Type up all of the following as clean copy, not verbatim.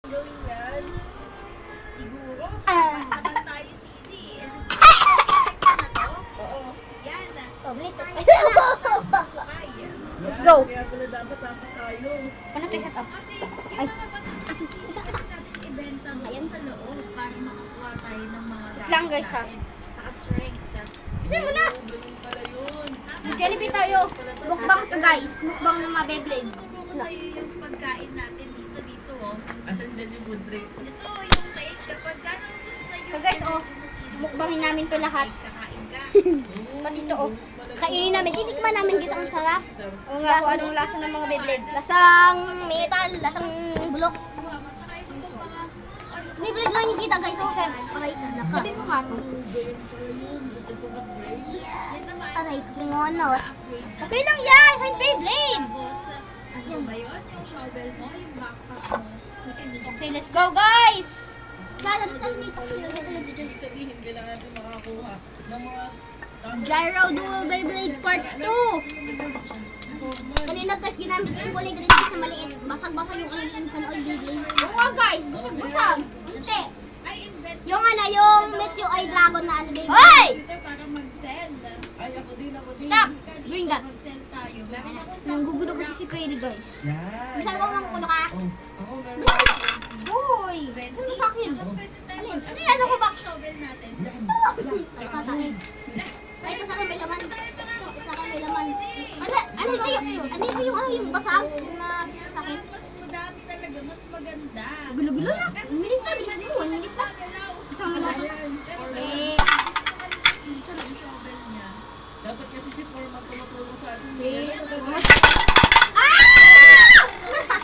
gawin yan? Siguro, naman tayo si Izzy. Ano na to? Oo. Yan. Oh, bilis. Ay, Let's go. Kaya pala dapat tayo. Paano tayo set up? Kasi yung mga bata natin ibenta doon sa loob para makakuha tayo ng mga gamit lang, guys, ha? natin. Naka-strength. Kasi mo na. Ganun pala yun. Jollibee tayo. Mukbang to guys. Mukbang ng mga Beyblade. Tuturo ko sa'yo yung pagkain natin dito, oh. Asan dyan yung food break? Ito, yung cake. Kapag gano'n gusto na yung So guys, oh, mukbangin namin to lahat. kakain ka. Pati to, oh. Kainin namin. Titikman namin guys ang sarap. O nga, kung anong lasa ng mga Beyblade. Lasang metal, lasang bulok. Tsaka yung mga Beyblade lang yung kita guys. Oh. Aray, sabi ko nga to. yan naman. Aray, kimonos. Okay lang yan. Find Beyblade. Tapos, ano ba yun? Yung shovel mo, yung backpack mo. Yung energy. Okay, let's go guys. Lalo na dito sila guys. Sabihin, kailangan natin makakuha ng mga Gyro Dual Beyblade Part 2. Kanina guys, ginamit ko yung kulay green guys na maliit. Basag-basag yung ano yung fan oil Beyblade. Oo nga guys, basag-basag. Hindi. I invent Yung ano, yung Meteo Eye Dragon na ano Beyblade. Hoy! computer para mag-send. ay ako din. Stop! Doing that. Mag-send tayo. Meron ako sa Nang gugulo ko si Kylie guys. Yan. Bisa ko makukulo ka? Oh, ako meron. Hoy! Sino sa akin? pwede tayo. Ano yan? Ano ko box? Shovel natin. Ay, patayin. Ay, ito sa akin may laman. Ito sa akin may laman. Ano ito yung basag na sasakit? Mas madami talaga, mas maganda. Gulo-gulo na. Minit na, bilis mo. Minit na. Galaw. Isang minuto. Eh, Isa lang shovel niya. Dapat kasi si Foreman tumutulong sa atin.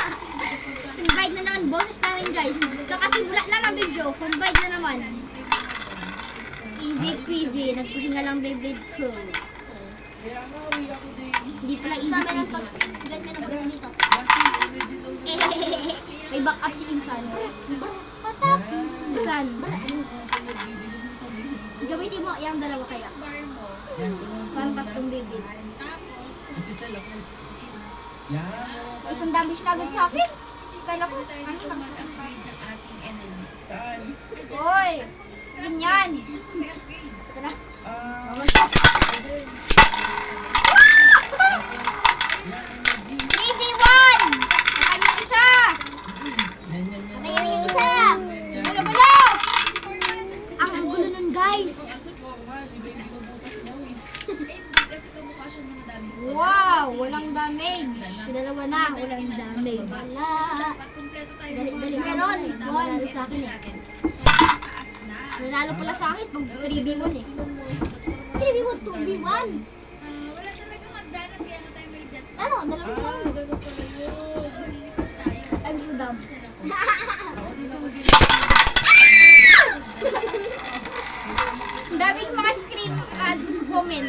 Combine na naman, bonus namin guys. Kakasimula lang ang video, combine na naman. Easy peasy, nagpahinga lang Beyblade ko. Kaya nga, uwi ako din. Hindi pala easy peasy. Ganyan na ba dito? May backup si Insan. Patap! Insan. Gamitin mo yung dalawa kaya. Bar mo. Parang tatlong Beyblade. Tapos, Nagsisell ako. Yan. Isang damage na agad sa akin. Kala ko, tayo ano dito lang. mag-upgrade ng ating enemy. Saan? Hoy! Ganyan! Gusto may upgrades. Tara. Ah, 3v1! Patay yung isa! yan, yan, yan. Patay yung isa! Yan. Gulo-gulo! Ang gulo nun guys! Kasi Foreman, di ba yung binubutas mo eh. Hindi, kasi kamukha siya ng madaming stones. Wow! Walang damage! Dalawa na, walang damage. Wala! Pag kumpleto tayo Dali meron! Wala sa akin eh. natin. Taas na. Nanalo pala sa akin pag 3v1 eh. 3v1, 2v1! Wala talaga magdanat, kaya nga tayo may jet. Ano? Dalawa Ah, lang. ganun pala yun. Malilipad tayo. I'm so dumb. Ako din ako din. Ang daming mga scream sa comment.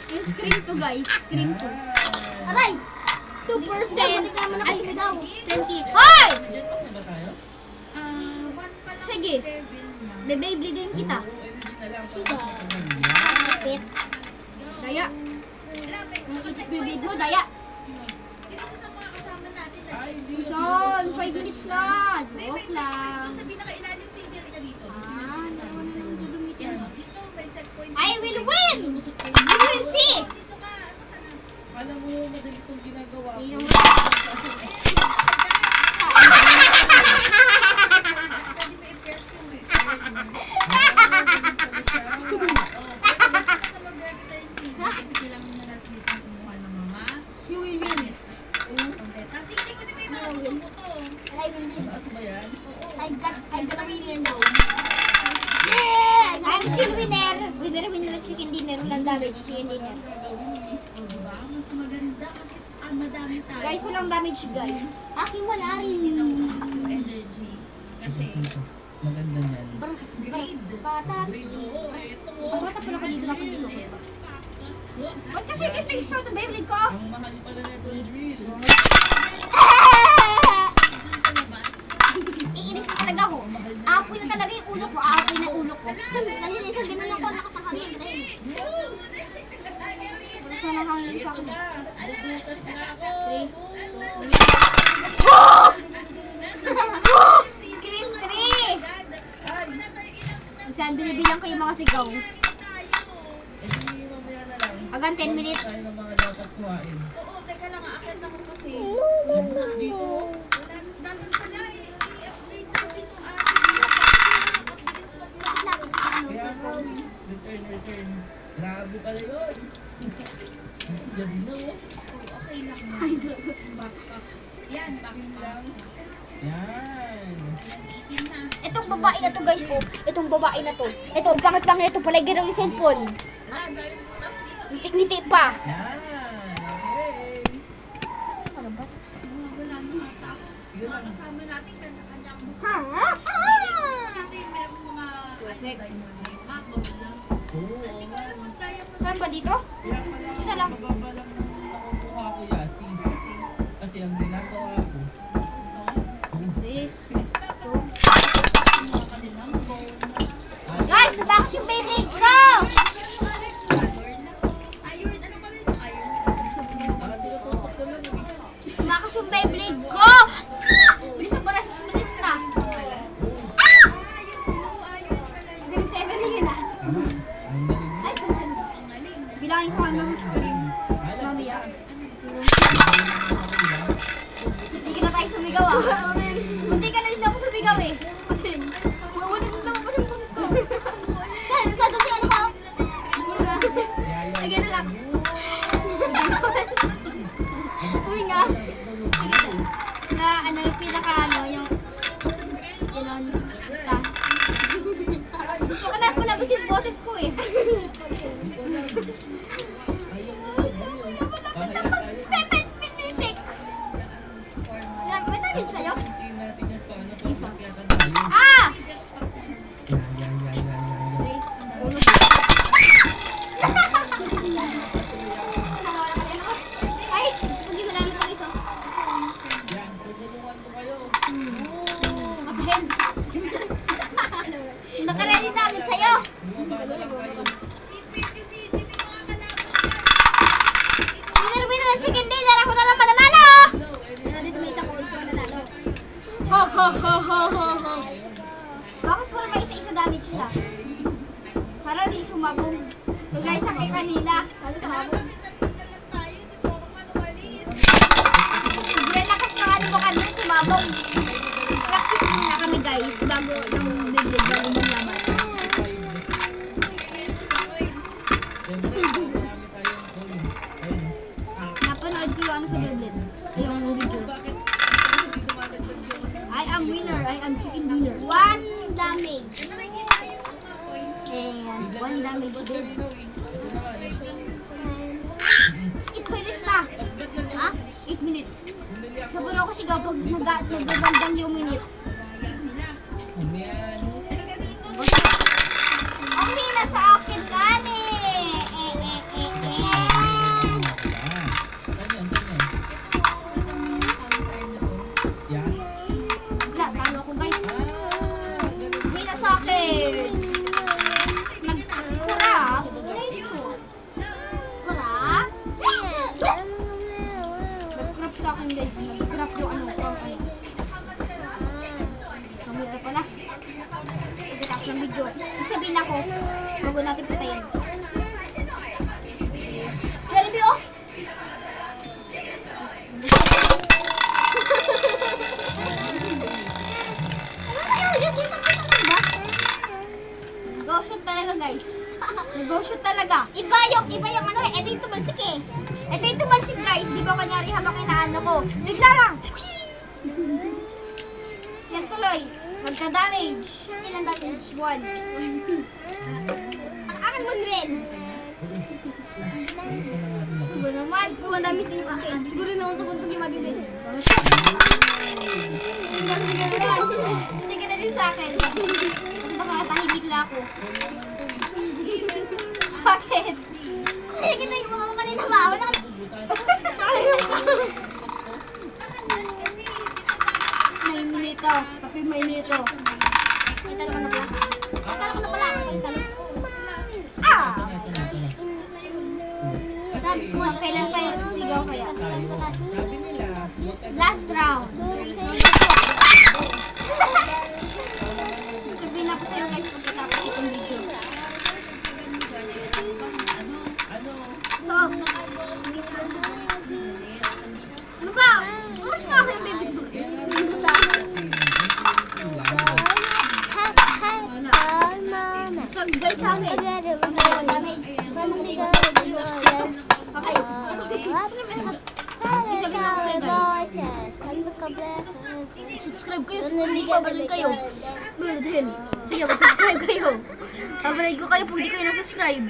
Yung scream to guys, scream to. Aray! 2%! Butik naman ako sumigaw. 20. Hoy! Jetpack na ba tayo? One pa lang Sige. Kevin na. Beyblade din kita. Ay, hindi na lang. Sige. Yan. Kapit. Daya. Grabe, Ang checkpoint beyblade mo, na daya. Yung isa sa mga kasama natin na Ay, hindi. Son, 5 minutes na. may Joke checkpoint lang. doon sa pinakailalim ni Jerry na dito. Ah, dalawa na lang gagamitin. Yan, dito may checkpoint. I will win! You will see! Dito ka, saan ka na? Kala mo, madali itong ginagawa ko. Tingnan mo. Pwede mo i-press yung eh. Mag-register yung CD kasi kailangan na natin dito kumuha ng mga You will win. Kasi hindi ko din may mga buto-buto. I will win. Taas ba yan? I got a winner now. Yeah! I'm still winner. Winner, chicken dinner. Walang damage, chicken dinner. Diba? Mas maganda kasi madami tayo. Guys, walang damage, guys. Aking wala rin. Energy. Kasi, Maganda yan. Bata. Grade oo, eto. Ang bata pala ko dito dapat dito. Ba't kasi guys, nag-show ng Beyblade ko? Ang mahal pala na ito, drill. Iinis na talaga ako. Apoy na talaga yung ulo ko. Apoy na ulo ko. So, kanina isang ganun ako lakas ng hangin. Lakas na ng hangin sa akin. Bubutas na ako. 3. makasigaw. Eh, di mamaya na lang. Hanggang 10 minutes. Tayo ng mga dapat kuhain. Oo, teka lang, aakyat ako kasi. Tapos dito, Dapat pala i-upgrade natin yung ating at bilis pa po. kaya po, return. Grabe pala yun. Ang gabi na, oh. Okay lang na. Back. Yan, back. Yan. Itim na. Itong babae na to guys, oh. Itong babae na to. Ito, bakit lang ito pala ginaw yung cellphone? Wala, dahil butas dito. Ngiti-ngiti pa. Yan. Okay. Wala na ata. Mga kasama natin, kanya-kanya ang bukas. Ha? Natin meron mga diamond lang. Oo. Hindi ko alam ang diamond. Saan ba dito? Kaya pala, Ito lang. mababa lang nakukuha ko, Yasi. Kasi ang ginagawa ko, Eh. Mga kanilang phone. Guys, nabakas yung Beyblade ko! Iron, ano pala yung iron? parang tinutusok ko lang eh. Nabakas yung Beyblade ko! Bilisan mo na, 6 minutes na. Ganun sa Evelyn ah. Ang galing. Ay, ganun. Bilangin ko ang mga screen. Mamaya. Hindi ka na tayo sumigaw ah. Hindi ka na din ako sumigaw eh. Wala ko lang pa yung pusos ko. Saan doon si ano ko? Sige na lang. Uy nga. Sige na. Na ano yung pinaka ano yung ganon. Basta. Gusto ko na palabas yung boses ko eh. Malapit ako 7 minutes. May damit sa'yo? Tingnan natin yung paano pagpakyatan tayo. Ah! Ay, hindi mo namin ito iso. Yan, tutulungan ko kayo. Matahin. Nakaredy na agad sa'yo. Bumaba na lang kayo. Winner ng chicken dinner. Ako na lang mananalo. Dito may isa ko. Ito nanalo. Ho ho ho ho ho ho. Bakit puro may isa-isa damage sila? Para di sumabong. So guys, sakay kanina. Lalo sa habong. Sobrang lakas ng ano mo kanina sumabong. Practice muna kami guys. Bago ng bibig. Bago mong laman. Siyempre, marami tayong coin. Ayun. Napanood ko yung ano sa bibig. Yung video. Bakit? Hindi dumadagdag yung I am winner. I am chicken dinner. 1 damage. And 1 damage din. Ito na nga eh. 8 minutes na. Ha? 8 minutes. Bumili ako. Saburo ko sigaw pag magagandang yung minute. Ano yan? Ang mina sa akin gani. Saan yan? Saan yan? Yan? Wala, talo ko guys. Ganun. Mina sa akin. Sarap. Sarap. Nag-crap sa akin guys. Nag-crap yung ano ko. Mamaya pala. Pagkatapos ng video. Sabihin ako, bago natin patayin. Jollibee oh! Ano kaya? Hindi magkakaman ba? Go shoot talaga guys. Go shoot talaga. Iba yung ano eh. Ito yung tumalsik eh. Ito yung tumalsik guys. Di ba kanyari habang inaano ko. Bigla lang. Yan tuloy. Magka-damage. Ilang damage? 1. Ang akin 1 rin. Iba naman. Iba damage din yung akin. Siguro na untog-untog yung mabibili. Hindi ka na din sa akin. Kasi baka tahimik lang ako. Bakit? Hindi kita yung mga kanina maawa na. Nakalimutan ka. May minito. Kapag may minito. Ay, talo ko na pala. Ay, talo ko na pala. Ay, talo. Ah! Sabi mo, kailan pa yung sigaw kaya? Sabi nila, Last round. Sabihin ako sa'yo guys pagkatapos itong video. Mag-guide sa akin. Okay. Subscribe kayo, babalik kayo. Sige, mag-subscribe kayo. Babalik ko kayo pag di kayo na-subscribe.